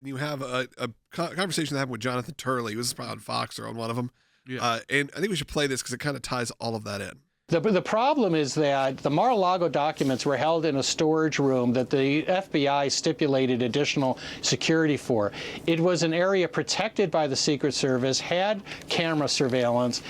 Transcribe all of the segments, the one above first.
you have a conversation that happened with Jonathan Turley. It was probably on Fox or on one of them. Yeah. And I think we should play this because it kind of ties all of that in. The problem is that the Mar-a-Lago documents were held in a storage room that the FBI stipulated additional security for. It was an area protected by the Secret Service, had camera surveillance,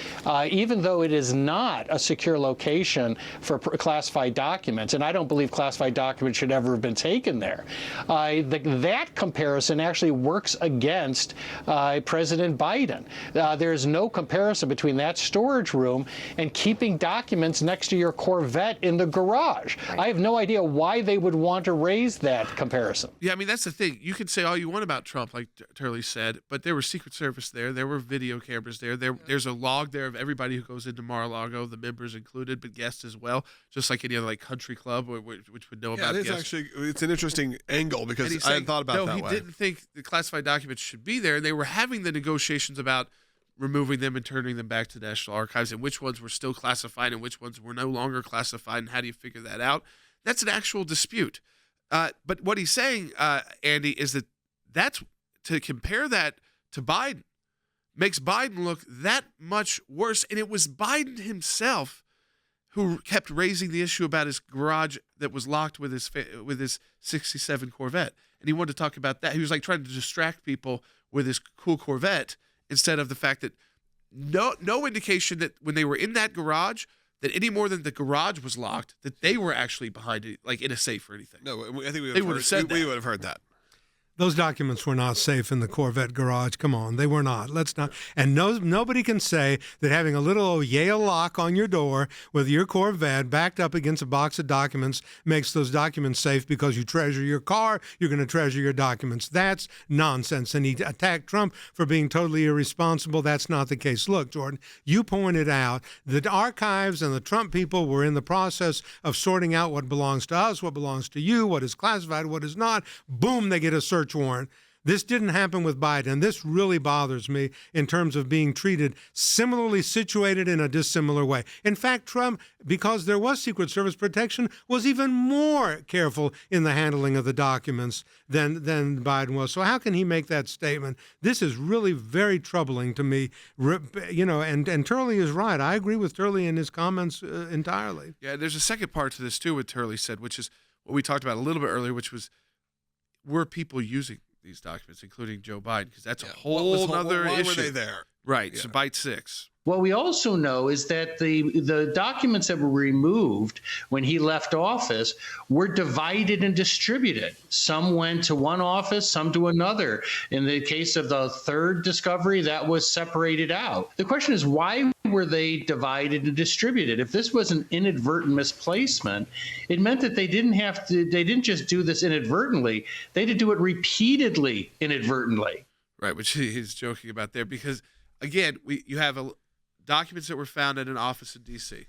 even though it is not a secure location for classified documents. And I don't believe classified documents should ever have been taken there. That comparison actually works against President Biden. There is no comparison between that storage room and keeping documents next to your Corvette in the garage. Right. I have no idea why they would want to raise that comparison. Yeah, I mean, that's the thing. You can say all you want about Trump, like Turley said, but there was Secret Service there. There were video cameras there. There's a log there of everybody who goes into Mar-a-Lago, the members included, but guests as well, just like any other like country club, which would know about guests. Actually, it's an interesting angle because I hadn't thought about that way. No, he didn't think the classified documents should be there. They were having the negotiations about removing them and turning them back to the National Archives, and which ones were still classified and which ones were no longer classified, and how do you figure that out? That's an actual dispute. But what he's saying, Andy, is that's to compare that to Biden makes Biden look that much worse, and it was Biden himself who kept raising the issue about his garage that was locked with his 67 Corvette, and he wanted to talk about that. He was like trying to distract people with his cool Corvette, instead of the fact that no indication that when they were in that garage, that any more than the garage was locked, that they were actually behind it, like in a safe or anything. No, I think we would have heard that. Those documents were not safe in the Corvette garage. Come on, they were not. Let's not. And nobody can say that having a little old Yale lock on your door with your Corvette backed up against a box of documents makes those documents safe because you treasure your car, you're going to treasure your documents. That's nonsense. And he attacked Trump for being totally irresponsible. That's not the case. Look, Jordan, you pointed out that the archives and the Trump people were in the process of sorting out what belongs to us, what belongs to you, what is classified, what is not. Boom, they get a search warrant. This didn't happen with Biden, and this really bothers me in terms of being treated similarly situated in a dissimilar way. In fact, Trump, because there was Secret Service protection, was even more careful in the handling of the documents than Biden was. So how can he make that statement? This is really very troubling to me. And Turley is right. I agree with Turley in his comments entirely. Yeah, there's a second part to this, too, what Turley said, which is what we talked about a little bit earlier, which was, were people using these documents, including Joe Biden? Because that's a whole other issue. Why were they there? Right. Yeah. So bite 6. What we also know is that the documents that were removed when he left office were divided and distributed. Some went to one office, some to another. In the case of the third discovery, that was separated out. The question is, why were they divided and distributed? If this was an inadvertent misplacement, it meant that they didn't just do this inadvertently, they had to do it repeatedly inadvertently. Right, which he's joking about there, because again, you have documents that were found at an office in D.C.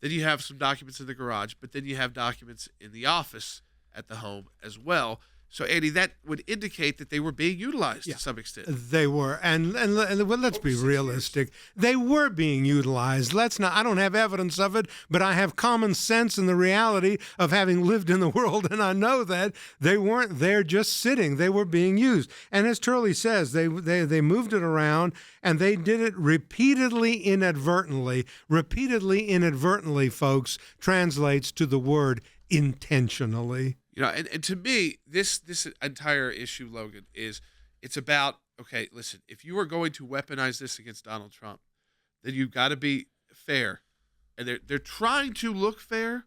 Then you have some documents in the garage, but then you have documents in the office at the home as well. So, Andy, that would indicate that they were being utilized to some extent. They were, and let's be realistic. They were being utilized. I don't have evidence of it, but I have common sense and the reality of having lived in the world, and I know that they weren't there just sitting. They were being used. And as Turley says, they moved it around, and they did it repeatedly, inadvertently. Repeatedly, inadvertently, folks, translates to the word intentionally. You know, and to me, this entire issue, Logan, it's about, okay, listen, if you are going to weaponize this against Donald Trump, then you've got to be fair. And they're trying to look fair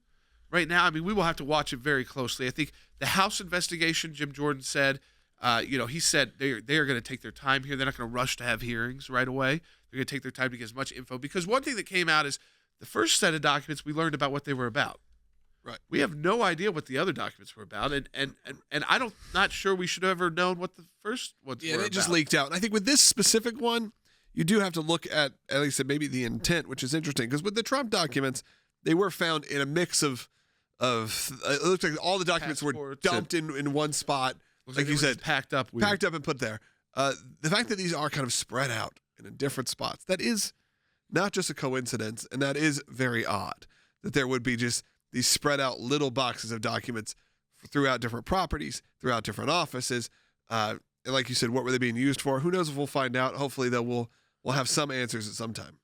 right now. I mean, we will have to watch it very closely. I think the House investigation, Jim Jordan said, he said they are going to take their time here. They're not going to rush to have hearings right away. They're going to take their time to get as much info. Because one thing that came out is the first set of documents, we learned about what they were about. Right. We have no idea what the other documents were about, and I'm not sure we should have ever known what the first ones were about. Yeah, it just leaked out. And I think with this specific one, you do have to look at least maybe the intent, which is interesting, because with the Trump documents, they were found in a mix of it looks like all the documents were dumped in one spot, like you said, packed up and put there. The fact that these are kind of spread out in different spots, that is not just a coincidence, and that is very odd that there would be just these spread out little boxes of documents throughout different properties, throughout different offices. And like you said, what were they being used for? Who knows if we'll find out. Hopefully, we'll have some answers at some time.